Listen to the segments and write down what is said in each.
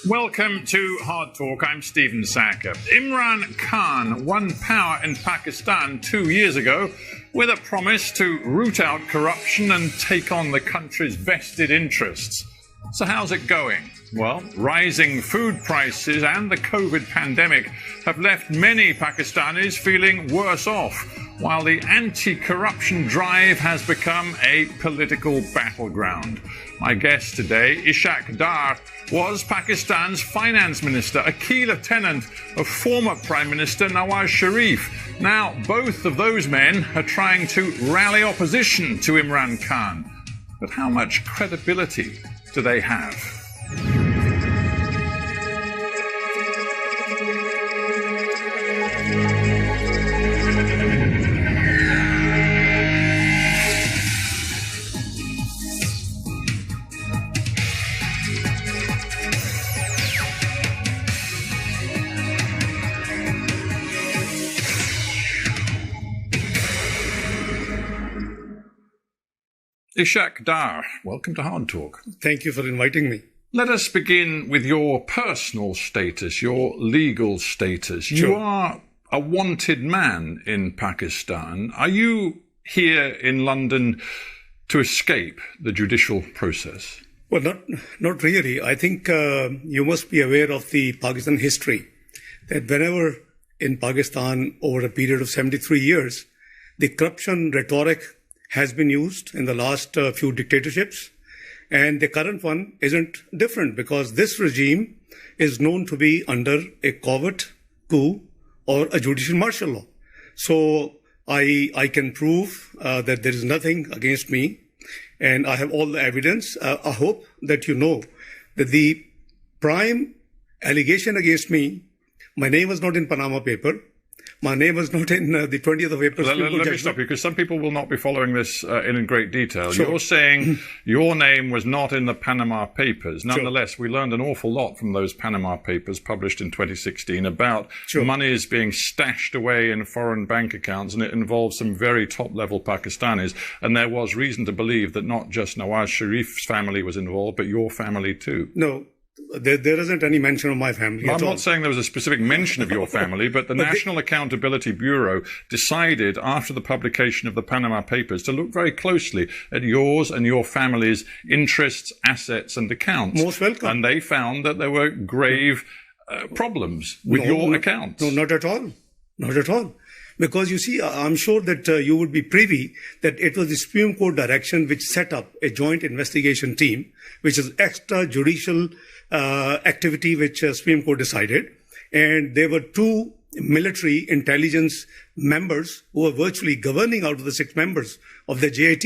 Welcome to Hard Talk. I'm Stephen Sacker. Imran Khan won power in Pakistan 2 years ago with a promise to root out corruption and take on the country's vested interests. So how's it going? Well, rising food prices and the COVID pandemic have left many Pakistanis feeling worse off, while the anti-corruption drive has become a political battleground. My guest today, Ishaq Dar, was Pakistan's finance minister, a key lieutenant of former Prime Minister Nawaz Sharif. Now, both of those men are trying to rally opposition to Imran Khan. But how much credibility do they have? Ishaq Dar, welcome to Hard Talk. Thank you for inviting me. Let us begin with your personal status, your legal status. Sure. You are a wanted man in Pakistan. Are you here in London to escape the judicial process? Well, not really. I think you must be aware of the Pakistan history, that whenever in Pakistan over a period of 73 years, the corruption rhetoric has been used in the last few dictatorships. And the current one isn't different because this regime is known to be under a covert coup or a judicial martial law. So I can prove that there is nothing against me and I have all the evidence. I hope that you know that the prime allegation against me, my name was not in Panama paper. My name was not in the 20th of April. Let me stop you, because some people will not be following this in great detail. Sure. You're saying your name was not in the Panama Papers. Nonetheless, sure, we learned an awful lot from those Panama Papers published in 2016 about sure, monies being stashed away in foreign bank accounts, and it involved some very top-level Pakistanis. And there was reason to believe that not just Nawaz Sharif's family was involved, but your family too. No. There isn't any mention of my family. I'm not saying there was a specific mention of your family, but the National Accountability Bureau decided after the publication of the Panama Papers to look very closely at yours and your family's interests, assets and accounts. Most welcome. And they found that there were grave problems with your accounts. No, not at all. Not at all. Because you see, I'm sure that you would be privy that it was the Supreme Court direction which set up a joint investigation team, which is extrajudicial activity which Supreme Court decided. And there were two military intelligence members who were virtually governing out of the 6 members of the JIT.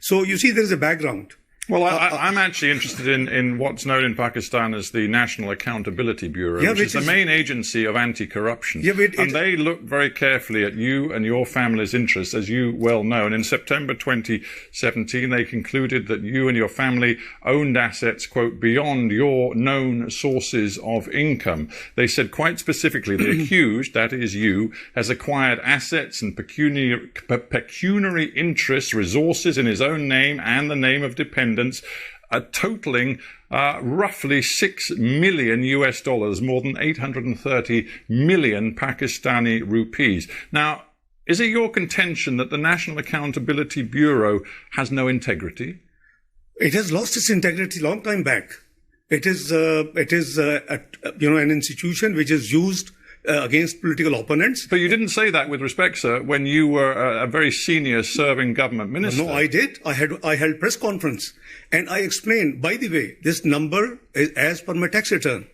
So you see, there is a background. Well, I'm actually interested in what's known in Pakistan as the National Accountability Bureau, which is the main agency of anti-corruption. Yeah, and they look very carefully at you and your family's interests, as you well know. And in September 2017, they concluded that you and your family owned assets, quote, beyond your known sources of income. They said quite specifically, the accused, that is you, has acquired assets and pecuniary interests, resources in his own name and the name of dependents, totaling roughly $6 million US, more than 830 million Pakistani rupees. Now, is it your contention that the National Accountability Bureau has no integrity? It has lost its integrity long time back. It is an institution which is used against political opponents. But you didn't say that with respect, sir, when you were a very senior serving government minister. No, I did. I held press conference and I explained, by the way, this number is as per my tax return.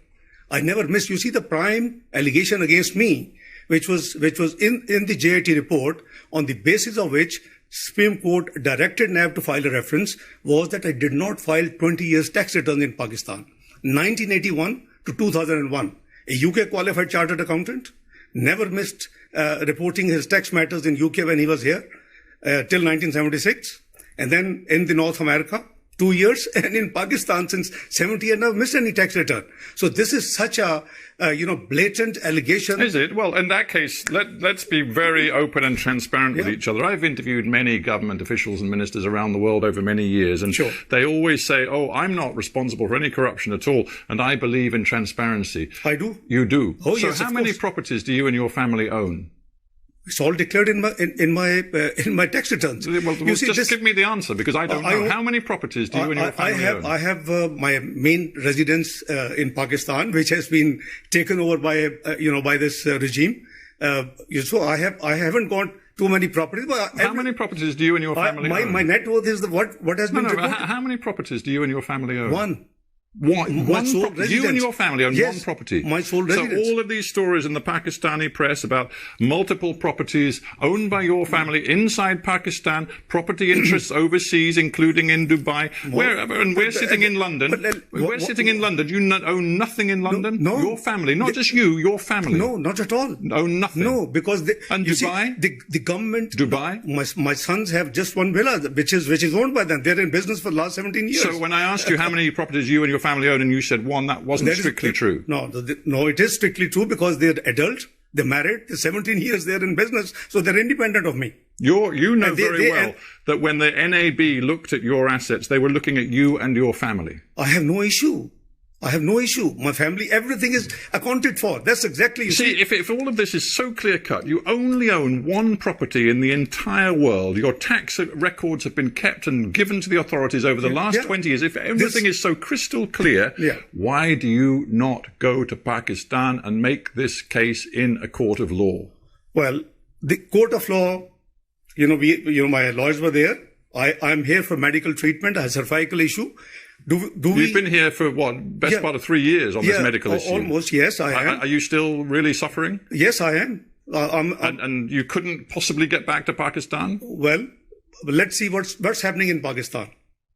I never missed. You see, the prime allegation against me, which was in the JIT report, on the basis of which Supreme Court directed NAB to file a reference, was that I did not file 20 years tax returns in Pakistan, 1981 to 2001. A UK qualified chartered accountant, never missed reporting his tax matters in UK when he was here till 1976. And then in the North America, 2 years, and in Pakistan since 70, and I've missed any tax return. So this is such a, blatant allegation. Is it? Well, in that case, let's be very open and transparent with each other. I've interviewed many government officials and ministers around the world over many years, and they always say, oh, I'm not responsible for any corruption at all, and I believe in transparency. I do. You do? Oh, so yes, how many properties do you and your family own? It's all declared in my tax returns. Well, give me the answer, because I don't know. How many properties do you and your family own? I have my main residence in Pakistan, which has been taken over by by this regime. So I haven't got too many properties. But how many properties do you and your family own? My net worth is what has been reported. How many properties do you and your family own? One. One sole residence. You and your family own one property. My sole residence. So all of these stories in the Pakistani press about multiple properties owned by your family inside Pakistan, property interests overseas, including in Dubai, wherever, and we're sitting in London. We're sitting in London. You own nothing in London? No. Your family, not just you, your family. No, not at all. Own nothing? No, because Dubai? The government. Dubai? My sons have just one villa, which is owned by them. They're in business for the last 17 years. So when I asked you how many properties you and your family own, and you said one, that wasn't strictly true. No, it is strictly true, because they're adult, they're married, they're 17 years, they're in business, so they're independent of me. You know very well that when the NAB looked at your assets, they were looking at you and your family. I have no issue. My family, everything is accounted for. That's exactly, you see. If all of this is so clear-cut, you only own one property in the entire world, your tax records have been kept and given to the authorities over the last 20 years, if everything is so crystal clear, why do you not go to Pakistan and make this case in a court of law? Well, the court of law, my lawyers were there. I'm here for medical treatment. I have a cervical issue. You've been here for best part of 3 years on this medical issue? Almost, yes, I am. Are you still really suffering? Yes, I am. And you couldn't possibly get back to Pakistan? Well, let's see what's happening in Pakistan.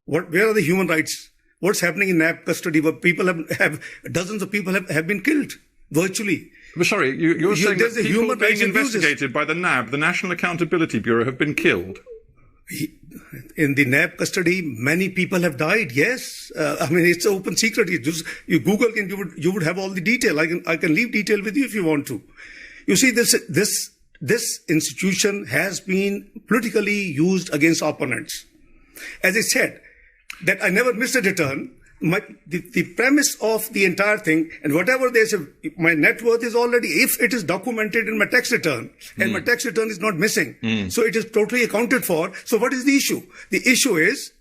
Where are the human rights? What's happening in NAB custody, where people have dozens of people have been killed virtually? But sorry, you're saying that people being investigated by the NAB, the National Accountability Bureau, have been killed? In the NAB custody, many people have died. Yes, it's an open secret. You Google and you would have all the detail. I can leave detail with you if you want to. You see, this institution has been politically used against opponents. As I said, that I never missed a return. The premise of the entire thing, and whatever they say, my net worth is already, if it is documented in my tax return, and my tax return is not missing, so it is totally accounted for. So what is the issue? The issue is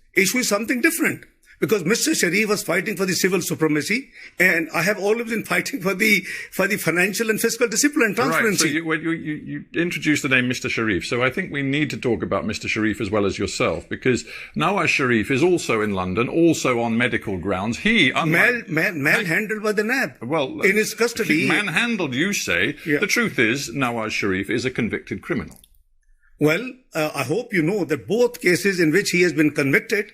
something different. Because Mr. Sharif was fighting for the civil supremacy, and I have always been fighting for the financial and fiscal discipline and transparency. Right, so you introduced the name Mr. Sharif, so I think we need to talk about Mr. Sharif as well as yourself, because Nawaz Sharif is also in London, also on medical grounds. He manhandled by the NAB. Well, in his custody. Manhandled, you say. Yeah. The truth is, Nawaz Sharif is a convicted criminal. Well, I hope you know that both cases in which he has been convicted,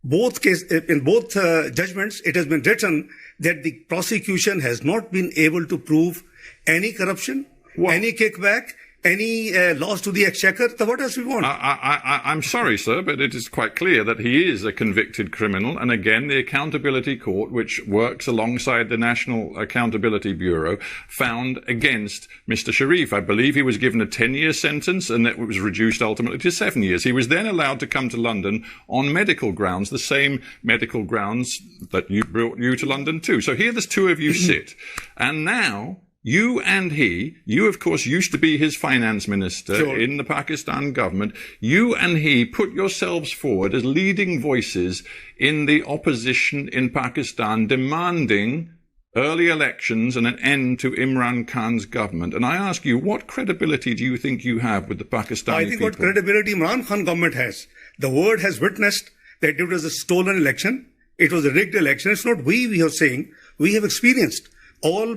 in both judgments, it has been written that the prosecution has not been able to prove any corruption, any kickback, any loss to the exchequer. So what else we want? I'm sorry, sir, but it is quite clear that he is a convicted criminal. And again, the Accountability Court, which works alongside the National Accountability Bureau, found against Mr. Sharif. I believe he was given a 10-year sentence, and it was reduced ultimately to 7 years. He was then allowed to come to London on medical grounds, the same medical grounds that brought you to London too. So here the two of you sit. And now, you and you of course used to be his finance minister in the Pakistan government. You and he put yourselves forward as leading voices in the opposition in Pakistan, demanding early elections and an end to Imran Khan's government. And I ask you, what credibility do you think you have with the Pakistani people? I think what credibility Imran Khan government has. The world has witnessed that it was a stolen election. It was a rigged election. It's not we are saying. We have experienced. All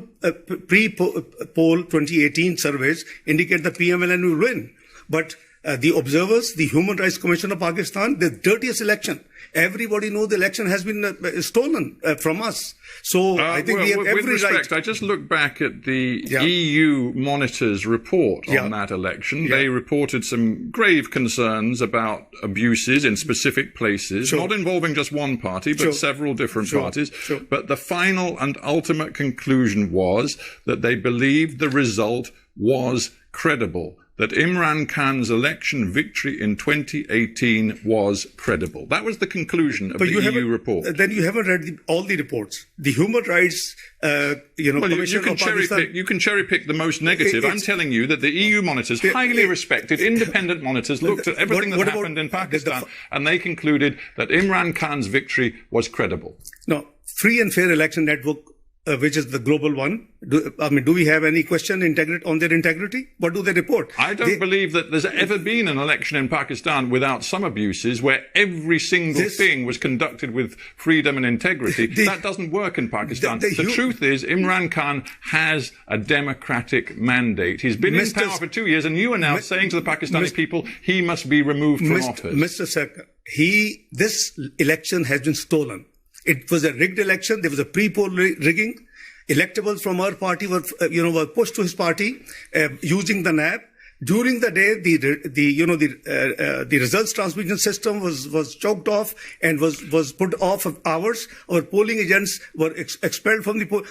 pre-poll 2018 surveys indicate the PMLN will win. But the observers, the Human Rights Commission of Pakistan, the dirtiest election. Everybody knows the election has been stolen from us. So I think we have every with respect, right. I just looked back at the EU Monitor's report on that election. They reported some grave concerns about abuses in specific places, not involving just one party, but several different parties. But the final and ultimate conclusion was that they believed the result was credible, that Imran Khan's election victory in 2018 was credible. That was the conclusion of the EU report. Then you haven't read all the reports. The Human Rights, Commission you can of Pakistan. You can cherry pick the most negative. I'm telling you that the EU monitors, highly respected, independent monitors, looked at everything that happened in Pakistan, and they concluded that Imran Khan's victory was credible. No, Free and Fair Election Network, which is the global one. Do we have any question on their integrity? What do they report? I don't believe that there's ever been an election in Pakistan without some abuses where every single thing was conducted with freedom and integrity. That doesn't work in Pakistan. The truth is, Imran Khan has a democratic mandate. He's been in power for 2 years, and you are now saying to the Pakistani people, he must be removed from office. Mr. Sarkar, this election has been stolen. It was a rigged election. There was a pre-poll rigging. Electables from our party were pushed to his party using the NAB. During the day, the results transmission system was choked off and was put off of hours. Our polling agents were expelled from the poll.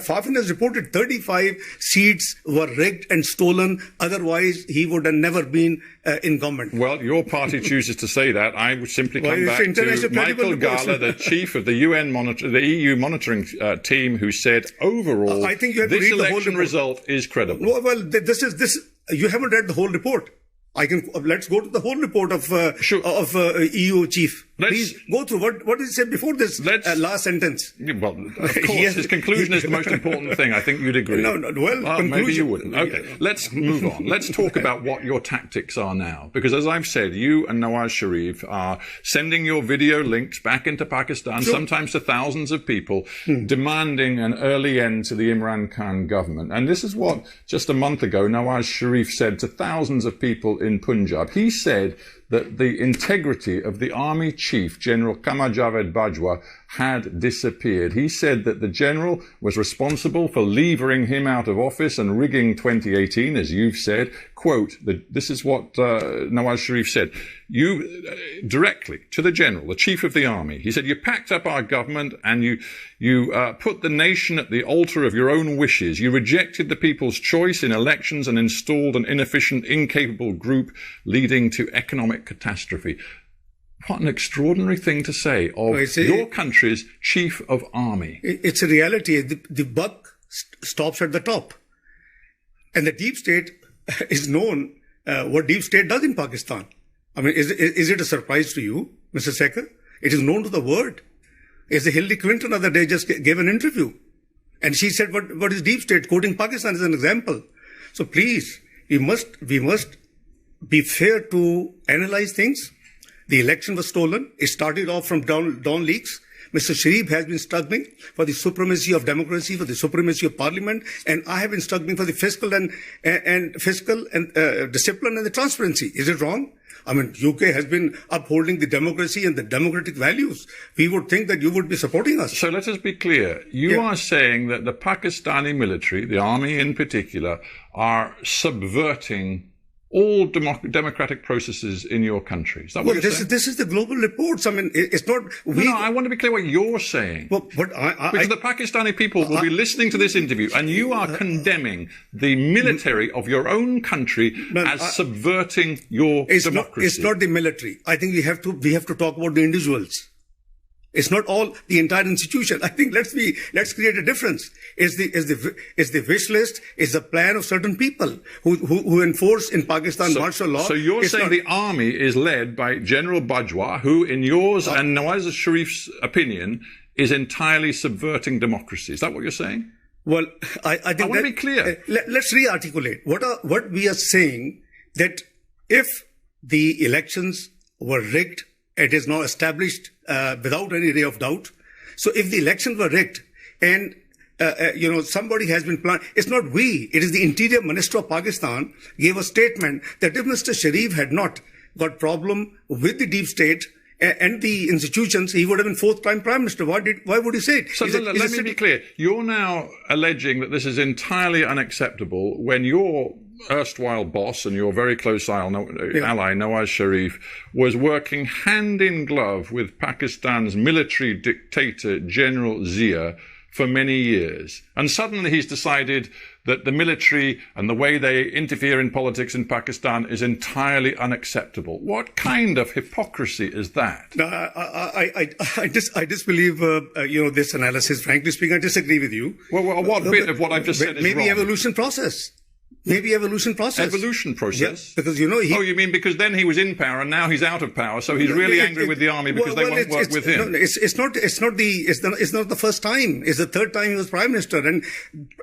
Fafin has reported 35 seats were rigged and stolen. Otherwise, he would have never been in government. Well, your party chooses to say that. I would simply come back to Michael Gala, the chief of the the EU monitoring team, who said overall, I think you have this to read election result is credible. Well, you haven't read the whole report. Let's go to the whole report of EU chief. Please go through what did he say before this last sentence. Well, of course, his conclusion is the most important thing. I think you'd agree. Well, maybe you wouldn't. Okay, let's move on. Let's talk about what your tactics are now. Because as I've said, you and Nawaz Sharif are sending your video links back into Pakistan, sometimes to thousands of people, demanding an early end to the Imran Khan government. And this is what, just a month ago, Nawaz Sharif said to thousands of people in Punjab. He said that the integrity of the army chief, General Qamar Javed Bajwa, had disappeared. He said that the general was responsible for levering him out of office and rigging 2018, as you've said. Quote, this is what Nawaz Sharif said. Directly to the general, the chief of the army, he said, you packed up our government and you put the nation at the altar of your own wishes. You rejected the people's choice in elections and installed an inefficient, incapable group leading to economic catastrophe. What an extraordinary thing to say of your country's chief of army. It's a reality. The buck stops at the top. And the deep state is known what deep state does in Pakistan. Is it a surprise to you, Mr. Sarkar? It is known to the world. As Hillary Clinton the other day just gave an interview. And she said, what is deep state? Quoting Pakistan as an example. So please, we must be fair to analyze things. The election was stolen. It started off from Dawn leaks. Mr. Sharif has been struggling for the supremacy of democracy, for the supremacy of parliament, and I have been struggling for the fiscal and discipline and the transparency. Is it wrong? UK has been upholding the democracy and the democratic values. We would think that you would be supporting us. So let us be clear. You are saying that the Pakistani military, the army in particular, are subverting all democratic processes in your country. Is that what you're saying? This is the global reports. It's not... No, I want to be clear what you're saying. Because the Pakistani people will be listening to this interview, and you are condemning the military of your own country as subverting your democracy. It's not the military. I think we have to talk about the individuals. It's not all the entire institution. I think let's create a difference. It's the wish list, it's the plan of certain people who enforce in Pakistan martial law. So you're saying the army is led by General Bajwa, who in yours and Nawaz Sharif's opinion is entirely subverting democracy. Is that what you're saying? Well, I think I want to be clear. Let's re-articulate. What we are saying, that if the elections were rigged, it is now established without any ray of doubt. So if the elections were rigged and somebody has been planned. It's not we. It is the Interior Minister of Pakistan gave a statement that if Mr. Sharif had not got problem with the deep state and the institutions, he would have been fourth-time Prime Minister. Why would he say it? So let me be clear. You're now alleging that this is entirely unacceptable when your erstwhile boss and your very close ally, Nawaz Sharif, was working hand in glove with Pakistan's military dictator, General Zia, for many years. And suddenly he's decided that the military and the way they interfere in politics in Pakistan is entirely unacceptable. What kind of hypocrisy is that? No, I disbelieve, this analysis. Frankly speaking, I disagree with you. Well, what bit of what I've just said is maybe wrong? Evolution process. Evolution process? Yeah, because, Oh, you mean because then he was in power and now he's out of power, so he's really angry with the army because they won't work with him? No, it's not the first time. It's the third time he was Prime Minister. And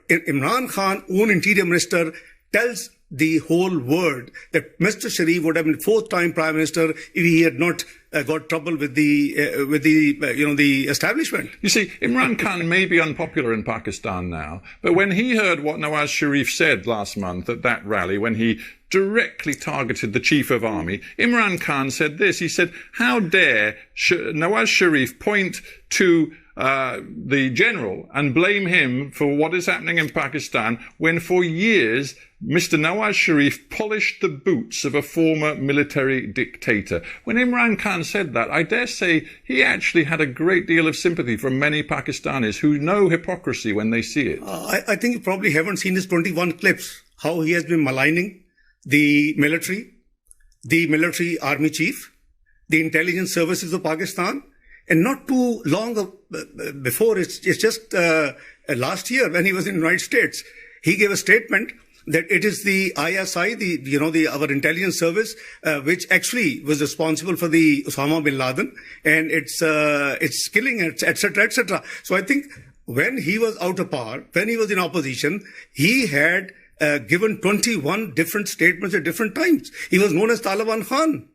Imran Khan, own Interior Minister, tells the whole world that Mr. Sharif would have been fourth-time Prime Minister if he had not got trouble with the establishment. You see, Imran Khan may be unpopular in Pakistan now, but when he heard what Nawaz Sharif said last month at that rally, when he directly targeted the Chief of Army, Imran Khan said this. He said, "How dare Nawaz Sharif point to the general and blame him for what is happening in Pakistan when for years Mr. Nawaz Sharif polished the boots of a former military dictator." When Imran Khan said that, I dare say he actually had a great deal of sympathy from many Pakistanis who know hypocrisy when they see it. I think you probably haven't seen his 21 clips, how he has been maligning the military army chief, the intelligence services of Pakistan. And not too long before, it's just last year when he was in the United States, he gave a statement that it is the ISI, our intelligence service, which actually was responsible for the Osama bin Laden and its killing, etc., etc. So I think when he was out of power, when he was in opposition, he had given 21 different statements at different times. He was known as Taliban Khan.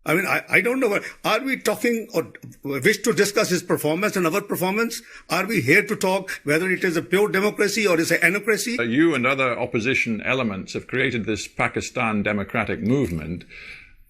I mean, I don't know. Are we talking or wish to discuss his performance and our performance? Are we here to talk whether it is a pure democracy or is it anocracy? You and other opposition elements have created this Pakistan democratic movement.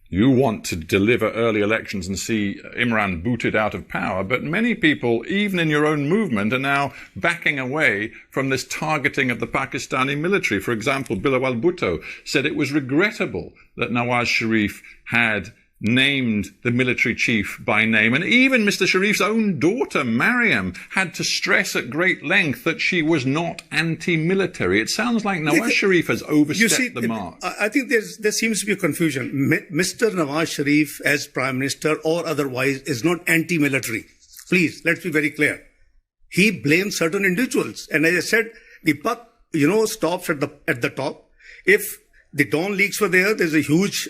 You want to deliver early elections and see Imran booted out of power, but many people, even in your own movement, are now backing away from this targeting of the Pakistani military. For example, Bilawal Bhutto said it was regrettable that Nawaz Sharif had named the military chief by name. And even Mr. Sharif's own daughter, Mariam, had to stress at great length that she was not anti-military. It sounds like Nawaz Sharif has overstepped the mark. I think there seems to be a confusion. Mr. Nawaz Sharif, as Prime Minister or otherwise, is not anti-military. Please, let's be very clear. He blames certain individuals. And as I said, the buck, stops at the top. If the Dawn leaks were there's a huge,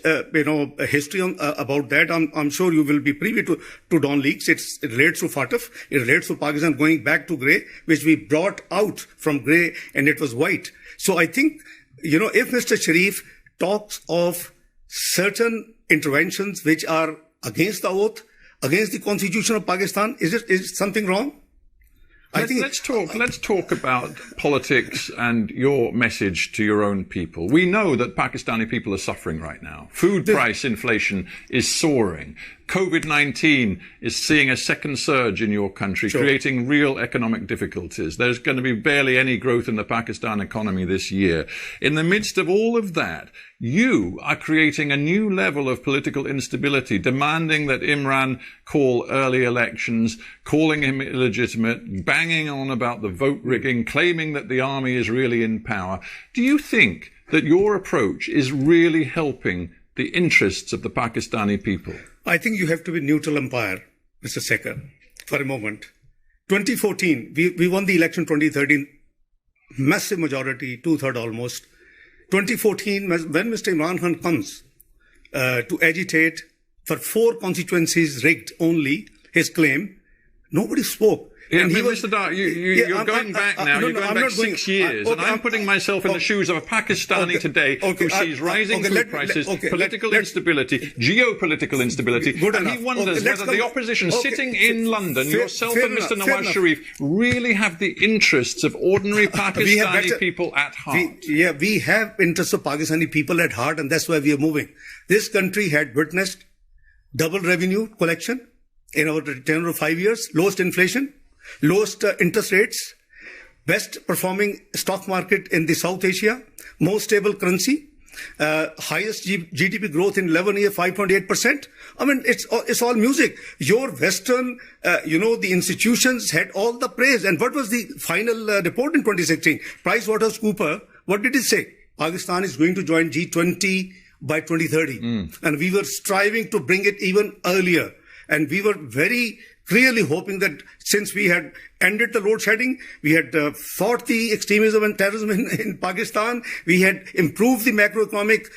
history about that. I'm sure you will be privy to Dawn leaks. It relates to FATF. It relates to Pakistan going back to grey, which we brought out from grey and it was white. So I think, if Mr. Sharif talks of certain interventions which are against the oath, against the constitution of Pakistan, is something wrong? Let's talk about politics and your message to your own people. We know that Pakistani people are suffering right now. Food price inflation is soaring. COVID-19 is seeing a second surge in your country, creating real economic difficulties. There's going to be barely any growth in the Pakistan economy this year. In the midst of all of that, you are creating a new level of political instability, demanding that Imran call early elections, calling him illegitimate, banging on about the vote rigging, claiming that the army is really in power. Do you think that your approach is really helping the interests of the Pakistani people? I think you have to be neutral umpire, Mr. Sekar, for a moment. 2014, we won the election 2013, massive majority, 2/3 almost. 2014, when Mr. Imran Khan comes to agitate for 4 constituencies rigged only, his claim, nobody spoke. Yeah, and Mr. Dar, you're going back now. You're going back 6 years, and I'm putting myself in the shoes of a Pakistani today who sees rising food prices, political instability, geopolitical instability, and he wonders whether the opposition sitting in London, yourself and Mr. Nawaz Sharif, really have the interests of ordinary Pakistani people at heart. We have interests of Pakistani people at heart, and that's why we are moving. This country had witnessed double revenue collection in our tenure of 5 years, lowest inflation, lowest interest rates, best performing stock market in the South Asia, most stable currency, highest GDP growth in 11 years, 5.8%. I mean, it's all music. Your Western, the institutions had all the praise. And what was the final report in 2016? PricewaterhouseCoopers, what did it say? Pakistan is going to join G20 by 2030. And we were striving to bring it even earlier. And we were very clearly hoping that since we had ended the load shedding, we had fought the extremism and terrorism in Pakistan, we had improved the macroeconomic,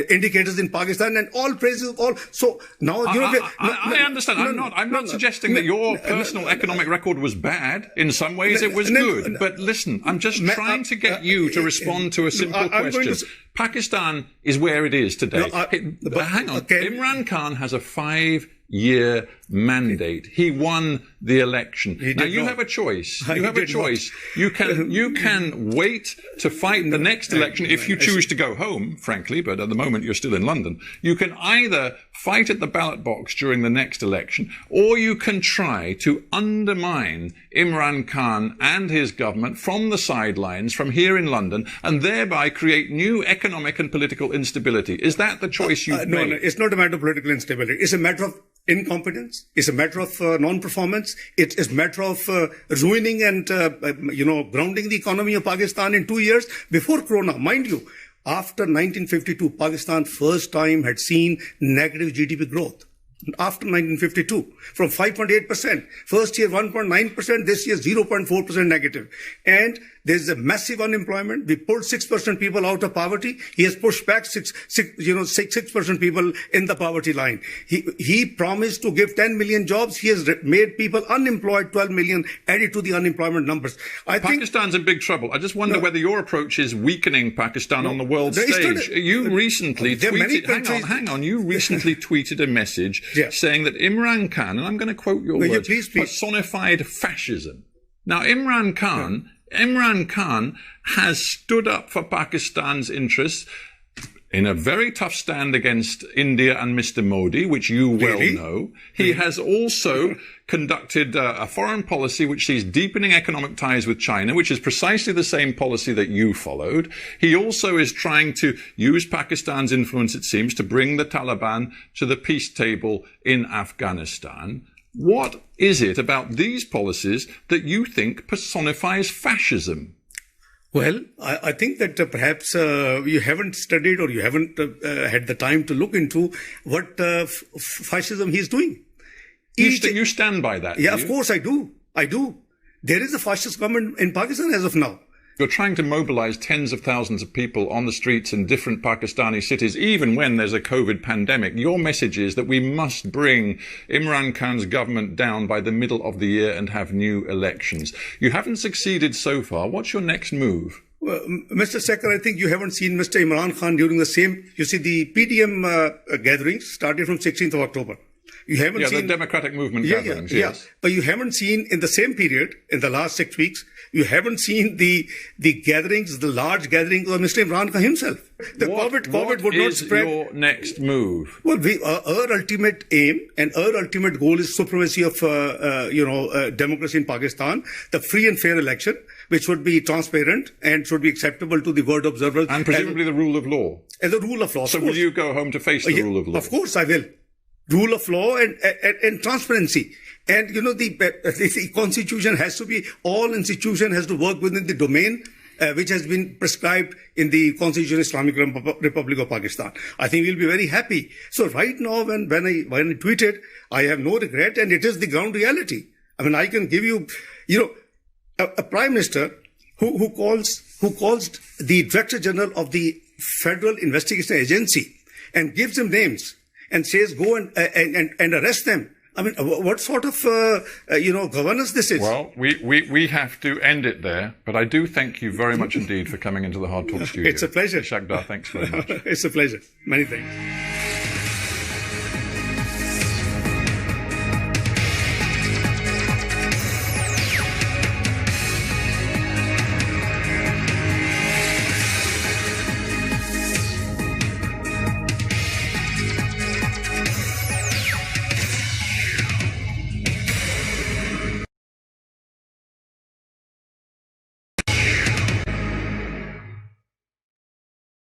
indicators in Pakistan, and all praises, all. So now, I understand. I'm not suggesting that your personal economic record was bad. In some ways, it was good. But listen, I'm just trying to get you to respond to a simple question. Pakistan is where it is today. Hang on. Imran Khan has a 5-year mandate. He won the election. Now you have a choice. You have a choice. You can wait to fight the next election if you choose to go home, frankly, but at the moment you're still in London. You can either fight at the ballot box during the next election, or you can try to undermine Imran Khan and his government from the sidelines, from here in London, and thereby create new economic and political instability. Is that the choice you've made? No, it's not a matter of political instability. It's a matter of incompetence. It's a matter of non-performance. It is a matter of ruining and, grounding the economy of Pakistan in 2 years before Corona. Mind you, after 1952, Pakistan first time had seen negative GDP growth. After 1952, from 5.8%, first year 1.9%, this year 0.4% negative. And there's a massive unemployment. We pulled 6% people out of poverty. He has pushed back 6% people in the poverty line. He promised to give 10 million jobs. He has made people unemployed, 12 million added to the unemployment numbers. Pakistan's in big trouble. I just wonder whether your approach is weakening Pakistan on the world stage. You recently tweeted, hang on, you recently tweeted a message saying that Imran Khan, and I'm going to quote your words, personified fascism. Now, Imran Khan has stood up for Pakistan's interests in a very tough stand against India and Mr. Modi, which you well know. He has also conducted a foreign policy which sees deepening economic ties with China, which is precisely the same policy that you followed. He also is trying to use Pakistan's influence, it seems, to bring the Taliban to the peace table in Afghanistan. What is it about these policies that you think personifies fascism? Well, I think that perhaps you haven't studied or you haven't had the time to look into what fascism he's doing. You stand by that? Yeah, of course I do. There is a fascist government in Pakistan as of now. You're trying to mobilize tens of thousands of people on the streets in different Pakistani cities, even when there's a COVID pandemic. Your message is that we must bring Imran Khan's government down by the middle of the year and have new elections. You haven't succeeded so far. What's your next move? Well, Mr. Sekhar, I think you haven't seen Mr. Imran Khan during the same, you see, the PDM gatherings started from 16th of October. You haven't seen the democratic movement gatherings, yes. But you haven't seen in the same period, in the last 6 weeks, you haven't seen the gatherings, the large gatherings of Mr. Imran Khan himself. COVID would not spread. What is your next move? Well, our ultimate aim and our ultimate goal is supremacy of, democracy in Pakistan, the free and fair election, which would be transparent and should be acceptable to the world observers. And presumably the rule of law. And the rule of law. So will you go home to face the rule of law? Of course I will. Rule of law and transparency. And, the constitution has to be, all institution has to work within the domain which has been prescribed in the Constitution of Islamic Republic of Pakistan. I think we'll be very happy. So right now, when I tweeted, I have no regret, and it is the ground reality. I mean, I can give you, a prime minister who calls the Director General of the Federal Investigation Agency and gives them names and says, go and arrest them I mean, what sort of, governance this is? Well, we have to end it there, but I do thank you very much indeed for coming into the Hard Talk studio. It's a pleasure. Ishaq, thanks very much. It's a pleasure. Many thanks.